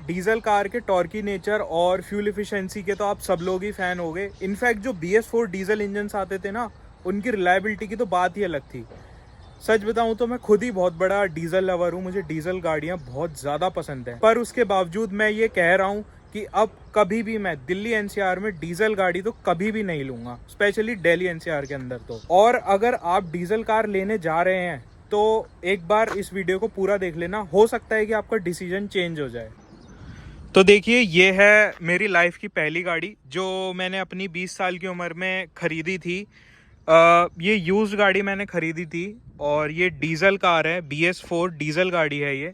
Diesel car के torquey nature और fuel efficiency के तो आप सब लोग ही फ़ैन हो गए। इनफैक्ट जो BS4 डीजल इंजन आते थे ना, उनकी रिलायबिलिटी की तो बात ही अलग थी। सच बताऊं तो मैं खुद ही बहुत बड़ा डीजल लवर हूँ, मुझे डीजल गाड़ियाँ बहुत ज़्यादा पसंद है। पर उसके बावजूद मैं ये कह रहा हूँ कि अब कभी भी मैं दिल्ली NCR में डीजल गाड़ी तो कभी भी नहीं लूँगा, स्पेशली दिल्ली NCR के अंदर तो। और अगर आप डीजल कार लेने जा रहे हैं तो एक बार इस वीडियो को पूरा देख लेना, हो सकता है कि आपका डिसीजन चेंज हो जाए। तो देखिए, ये है मेरी लाइफ की पहली गाड़ी जो मैंने अपनी 20 साल की उम्र में ख़रीदी थी। ये यूज्ड गाड़ी मैंने ख़रीदी थी और ये डीज़ल कार है, BS4 डीज़ल गाड़ी है ये।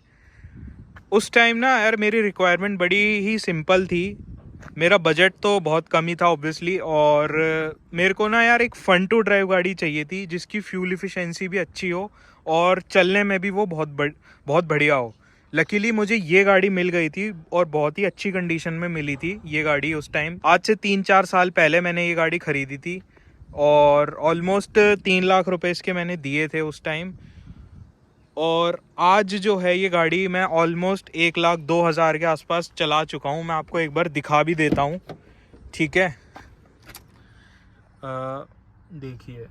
उस टाइम ना यार मेरी रिक्वायरमेंट बड़ी ही सिंपल थी, मेरा बजट तो बहुत कम ही था ऑब्वियसली, और मेरे को ना यार एक फ़न टू ड्राइव गाड़ी चाहिए थी जिसकी फ्यूल एफिशिएंसी भी अच्छी हो और चलने में भी वो बहुत बढ़िया हो। लकीली मुझे ये गाड़ी मिल गई थी और बहुत ही अच्छी कंडीशन में मिली थी ये गाड़ी उस टाइम। आज से 3-4 साल पहले मैंने ये गाड़ी ख़रीदी थी और ऑलमोस्ट 3 लाख रुपए इसके मैंने दिए थे उस टाइम। और आज जो है ये गाड़ी मैं ऑलमोस्ट 1,02,000 के आसपास चला चुका हूँ। मैं आपको एक बार दिखा भी देता हूँ, ठीक है। देखिए,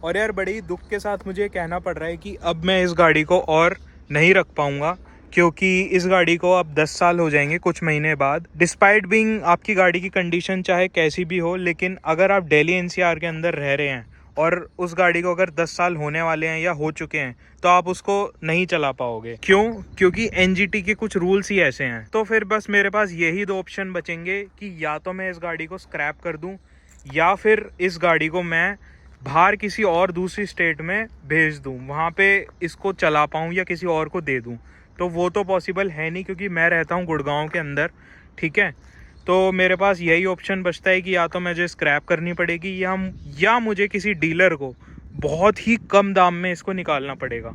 और यार बड़े ही दुख के साथ मुझे कहना पड़ रहा है कि अब मैं इस गाड़ी को और नहीं रख पाऊँगा, क्योंकि इस गाड़ी को अब 10 साल हो जाएंगे कुछ महीने बाद। डिस्पाइट बीइंग आपकी गाड़ी की कंडीशन चाहे कैसी भी हो, लेकिन अगर आप दिल्ली NCR के अंदर रह रहे हैं और उस गाड़ी को अगर 10 साल होने वाले हैं या हो चुके हैं तो आप उसको नहीं चला पाओगे। क्यों? क्योंकि NGT के कुछ रूल्स ही ऐसे हैं। तो फिर बस मेरे पास यही 2 ऑप्शन बचेंगे कि या तो मैं इस गाड़ी को स्क्रैप कर दूं या फिर इस गाड़ी को मैं बाहर किसी और दूसरी स्टेट में भेज दूं, वहाँ पे इसको चला पाऊँ या किसी और को दे दूँ। तो वो तो पॉसिबल है नहीं क्योंकि मैं रहता हूँ गुड़गांव के अंदर, ठीक है। तो मेरे पास यही ऑप्शन बचता है कि या तो मुझे स्क्रैप करनी पड़ेगी या मुझे किसी डीलर को बहुत ही कम दाम में इसको निकालना पड़ेगा,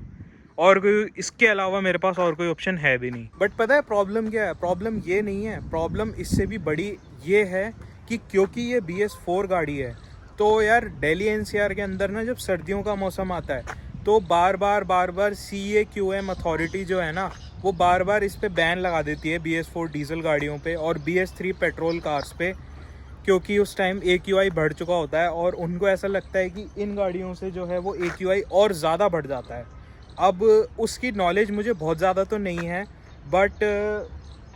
और कोई इसके अलावा मेरे पास और कोई ऑप्शन है भी नहीं। बट पता है प्रॉब्लम क्या है? प्रॉब्लम ये नहीं है, प्रॉब्लम इससे भी बड़ी ये है कि क्योंकि ये BS4 गाड़ी है तो यार दिल्ली NCR के अंदर ना जब सर्दियों का मौसम आता है तो बार बार CAQM अथॉरिटी जो है ना, वो बार बार इस पे बैन लगा देती है BS4 डीजल गाड़ियों पे और BS3 पेट्रोल कार्स पे, क्योंकि उस टाइम AQI बढ़ चुका होता है और उनको ऐसा लगता है कि इन गाड़ियों से जो है वो AQI और ज़्यादा बढ़ जाता है। अब उसकी नॉलेज मुझे बहुत ज़्यादा तो नहीं है, बट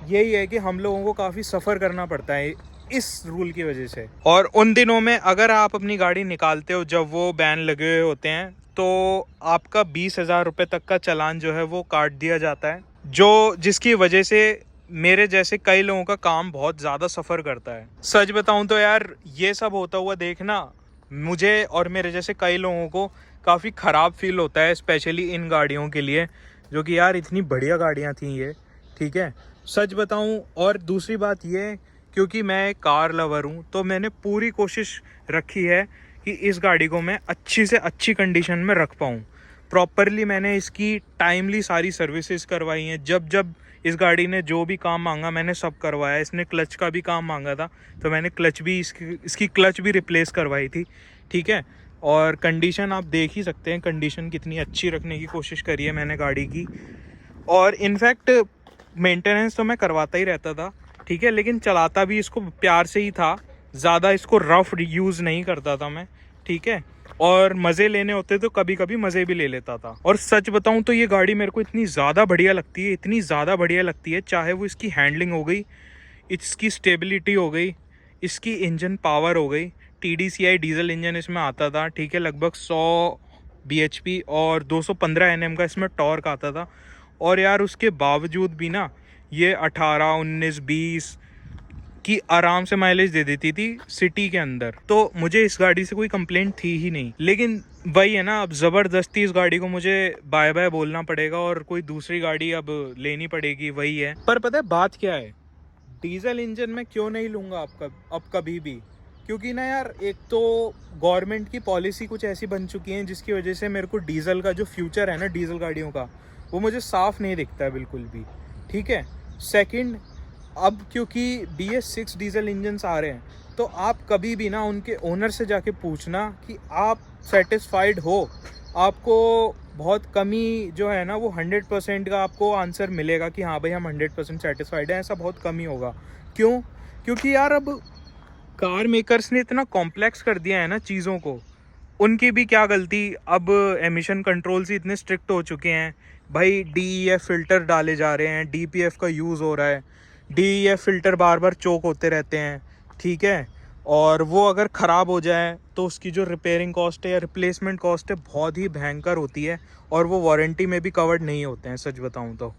यही है कि हम लोगों को काफ़ी सफ़र करना पड़ता है इस रूल की वजह से। और उन दिनों में अगर आप अपनी गाड़ी निकालते हो जब वो बैन लगे हुए होते हैं तो आपका 20,000 रुपये तक का चालान जो है वो काट दिया जाता है, जिसकी वजह से मेरे जैसे कई लोगों का काम बहुत ज़्यादा सफ़र करता है। सच बताऊं तो यार ये सब होता हुआ देखना मुझे और मेरे जैसे कई लोगों को काफ़ी ख़राब फील होता है, स्पेशली इन गाड़ियों के लिए जो कि यार इतनी बढ़िया गाड़ियाँ थी ये, ठीक है। सच बताऊं, और दूसरी बात ये, क्योंकि मैं एक कार लवर हूँ तो मैंने पूरी कोशिश रखी है कि इस गाड़ी को मैं अच्छी से अच्छी कंडीशन में रख पाऊँ। प्रॉपरली मैंने इसकी टाइमली सारी सर्विसेज करवाई हैं, जब जब इस गाड़ी ने जो भी काम मांगा मैंने सब करवाया। इसने क्लच का भी काम मांगा था तो मैंने क्लच भी इसकी क्लच भी रिप्लेस करवाई थी, ठीक है। और कंडीशन आप देख ही सकते हैं, कंडीशन कितनी अच्छी रखने की कोशिश करी है मैंने गाड़ी की। और इनफैक्ट मेंटेनेंस तो मैं करवाता ही रहता था, ठीक है, लेकिन चलाता भी इसको प्यार से ही था, ज़्यादा इसको रफ यूज़ नहीं करता था मैं, ठीक है। और मज़े लेने होते तो कभी कभी मज़े भी ले लेता था। और सच बताऊं तो ये गाड़ी मेरे को इतनी ज़्यादा बढ़िया लगती है, इतनी ज़्यादा बढ़िया लगती है, चाहे वो इसकी हैंडलिंग हो गई, इसकी स्टेबिलिटी हो गई, इसकी इंजन पावर हो गई। TDCI डीजल इंजन इसमें आता था, ठीक है, लगभग 100 bhp और 215 Nm का इसमें टॉर्क आता था। और यार उसके बावजूद भी ना ये 18, 19, 20 की आराम से माइलेज दे देती थी सिटी के अंदर। तो मुझे इस गाड़ी से कोई कंप्लेंट थी ही नहीं, लेकिन वही है ना, अब ज़बरदस्ती इस गाड़ी को मुझे बाय बाय बोलना पड़ेगा और कोई दूसरी गाड़ी अब लेनी पड़ेगी, वही है। पर पता है बात क्या है, डीजल इंजन में क्यों नहीं लूँगा अब कभी भी, क्योंकि ना यार एक तो गवर्नमेंट की पॉलिसी कुछ ऐसी बन चुकी है जिसकी वजह से मेरे को डीजल का जो फ्यूचर है ना डीजल गाड़ियों का, वो मुझे साफ नहीं दिखता है बिल्कुल भी, ठीक है। सेकंड, अब क्योंकि BS6 डीजल इंजन्स आ रहे हैं तो आप कभी भी ना उनके ओनर से जाके पूछना कि आप सेटिस्फाइड हो, आपको बहुत कमी जो है ना वो 100% का आपको आंसर मिलेगा कि हाँ भाई हम 100% सेटिस्फाइड हैं, ऐसा बहुत कम ही होगा। क्यों? क्योंकि यार अब कार मेकर्स ने इतना कॉम्प्लेक्स कर दिया है ना चीज़ों को, उनकी भी क्या गलती। अब एमिशन कंट्रोल्स ही इतने स्ट्रिक्ट हो चुके हैं भाई, DEF फ़िल्टर डाले जा रहे हैं, DPF का यूज़ हो रहा है, DEF फ़िल्टर बार बार चोक होते रहते हैं, ठीक है। और वो अगर ख़राब हो जाए तो उसकी जो रिपेयरिंग कॉस्ट है या रिप्लेसमेंट कॉस्ट है बहुत ही भयंकर होती है, और वो वारंटी में भी कवर्ड नहीं होते हैं सच बताऊं तो।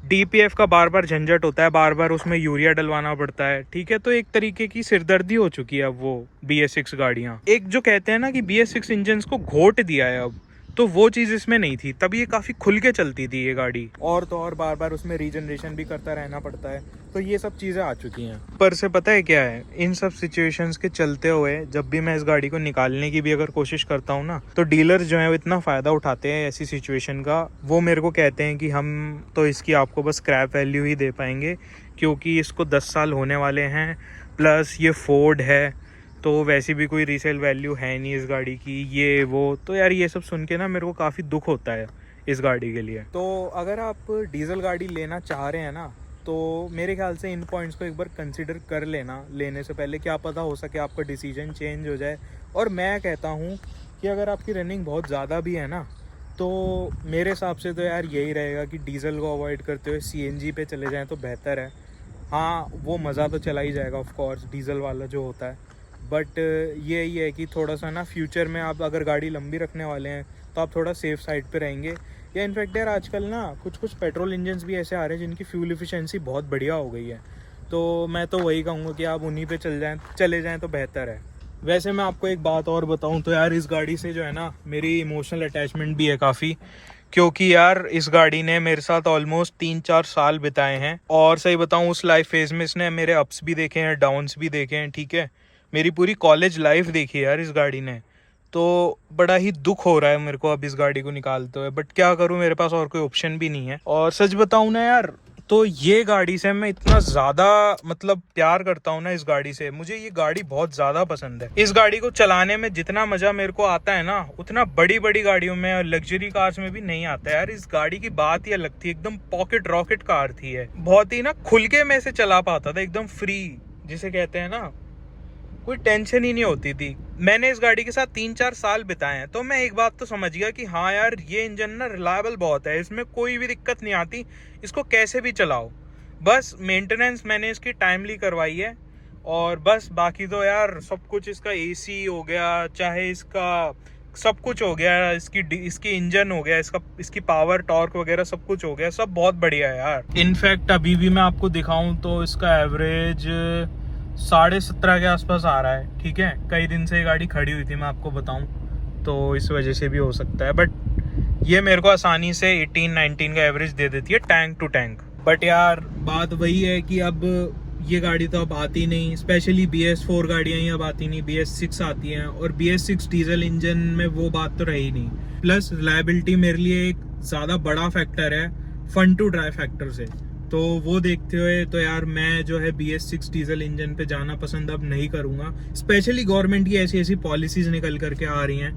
DPF का बार बार झंझट होता है, बार बार उसमें यूरिया डलवाना पड़ता है, ठीक है। तो एक तरीके की सिरदर्दी हो चुकी है अब वो BS6 गाड़ियाँ। एक जो कहते हैं ना कि BS6 इंजन्स को घोट दिया है अब, तो वो चीज़ इसमें नहीं थी, तब ये काफ़ी खुल के चलती थी ये गाड़ी। और तो और बार बार उसमें रीजनरेशन भी करता रहना पड़ता है, तो ये सब चीज़ें आ चुकी हैं। पर से पता है क्या है, इन सब सिचुएशंस के चलते हुए जब भी मैं इस गाड़ी को निकालने की भी अगर कोशिश करता हूँ ना, तो डीलर्स जो है वो इतना फ़ायदा उठाते हैं ऐसी सिचुएशन का। वो मेरे को कहते हैं कि हम तो इसकी आपको बस स्क्रैप वैल्यू ही दे पाएंगे, क्योंकि इसको 10 साल होने वाले हैं, प्लस ये फोर्ड है, तो वैसी भी कोई रीसेल वैल्यू है नहीं इस गाड़ी की, ये वो। तो यार ये सब सुन के ना मेरे को काफ़ी दुख होता है इस गाड़ी के लिए। तो अगर आप डीजल गाड़ी लेना चाह रहे हैं ना, तो मेरे ख्याल से इन पॉइंट्स को एक बार कंसिडर कर लेना लेने से पहले, क्या पता हो सके आपका डिसीजन चेंज हो जाए। और मैं कहता हूँ कि अगर आपकी रनिंग बहुत ज़्यादा भी है ना, तो मेरे हिसाब से तो यार यही रहेगा कि डीजल को अवॉइड करते हुए CNG पे चले जाएँ तो बेहतर है। हाँ, वो मज़ा तो चला ही जाएगा ऑफ कोर्स डीजल वाला जो होता है, बट यही है कि थोड़ा सा ना फ्यूचर में आप अगर गाड़ी लंबी रखने वाले हैं तो आप थोड़ा सेफ साइड पे रहेंगे। या इनफैक्ट यार आजकल ना कुछ पेट्रोल इंजन्स भी ऐसे आ रहे हैं जिनकी फ्यूल एफिशिएंसी बहुत बढ़िया हो गई है, तो मैं तो वही कहूँगा कि आप उन्हीं पे चले जाएँ तो बेहतर है। वैसे मैं आपको एक बात और बताऊँ तो यार इस गाड़ी से जो है ना मेरी इमोशनल अटैचमेंट भी है काफ़ी, क्योंकि यार इस गाड़ी ने मेरे साथ ऑलमोस्ट 3-4 साल बिताए हैं। और सही बताऊँ उस लाइफ फेज में इसने मेरे अप्स भी देखे हैं, डाउन्स भी देखे हैं, ठीक है। मेरी पूरी कॉलेज लाइफ देखी है यार इस गाड़ी ने, तो बड़ा ही दुख हो रहा है मेरे को अब इस गाड़ी को निकालते हुए, बट क्या करूं, मेरे पास और कोई ऑप्शन भी नहीं है। और सच बताऊं ना यार, तो ये गाड़ी से मैं इतना ज़्यादा मतलब प्यार करता हूँ ना इस गाड़ी से, मुझे ये गाड़ी बहुत ज़्यादा पसंद है। इस गाड़ी को चलाने में जितना मज़ा मेरे को आता है ना, उतना बड़ी बड़ी गाड़ियों में और लग्जरी कार्स में भी नहीं आता है यार। इस गाड़ी की बात ही अलग थी, एकदम पॉकेट रॉकेट कार थी है, बहुत ही ना खुल के मैं इसे चला पाता था, एकदम फ्री जिसे कहते हैं ना, कोई टेंशन ही नहीं होती थी। मैंने इस गाड़ी के साथ 3-4 साल बिताए हैं, तो मैं एक बात तो समझ गया कि हाँ यार ये इंजन ना रिलायबल बहुत है, इसमें कोई भी दिक्कत नहीं आती, इसको कैसे भी चलाओ। बस मेंटेनेंस मैंने इसकी टाइमली करवाई है, और बस बाकी तो यार सब कुछ, इसका AC हो गया, चाहे इसका सब कुछ हो गया, इसकी इंजन हो गया, इसकी पावर टॉर्क वगैरह सब कुछ हो गया, सब बहुत बढ़िया है यार। इनफैक्ट अभी भी मैं आपको दिखाऊं तो इसका एवरेज 17.5 के आसपास आ रहा है, ठीक है। कई दिन से ये गाड़ी खड़ी हुई थी मैं आपको बताऊं, तो इस वजह से भी हो सकता है, बट ये मेरे को आसानी से 18-19 का एवरेज दे देती है टैंक टू टैंक। बट यार बात वही है कि अब ये गाड़ी तो अब आती नहीं, स्पेशली BS4 गाड़ियाँ ही अब आती नहीं, BS6 आती हैं, और BS6 डीजल इंजन में वो बात तो रही नहीं। प्लस रिलायबिलिटी मेरे लिए एक ज़्यादा बड़ा फैक्टर है फन टू ड्राइव फैक्टर से, तो वो देखते हुए तो यार मैं जो है BS6 डीजल इंजन पे जाना पसंद अब नहीं करूँगा, स्पेशली गवर्नमेंट की ऐसी ऐसी पॉलिसीज़ निकल करके आ रही हैं।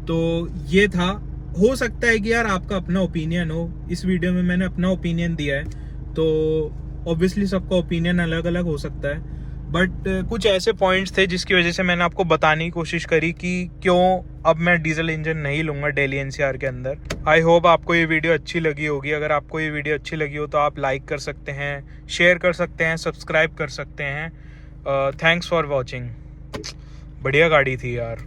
तो ये था, हो सकता है कि यार आपका अपना ओपिनियन हो, इस वीडियो में मैंने अपना ओपिनियन दिया है, तो ऑब्वियसली सबका ओपिनियन अलग अलग हो सकता है, बट कुछ ऐसे पॉइंट्स थे जिसकी वजह से मैंने आपको बताने की कोशिश करी कि क्यों अब मैं डीजल इंजन नहीं लूँगा डेली NCR के अंदर। आई होप आपको ये वीडियो अच्छी लगी होगी। अगर आपको ये वीडियो अच्छी लगी हो तो आप लाइक कर सकते हैं, शेयर कर सकते हैं, सब्सक्राइब कर सकते हैं। Thanks for watching. बढ़िया गाड़ी थी यार।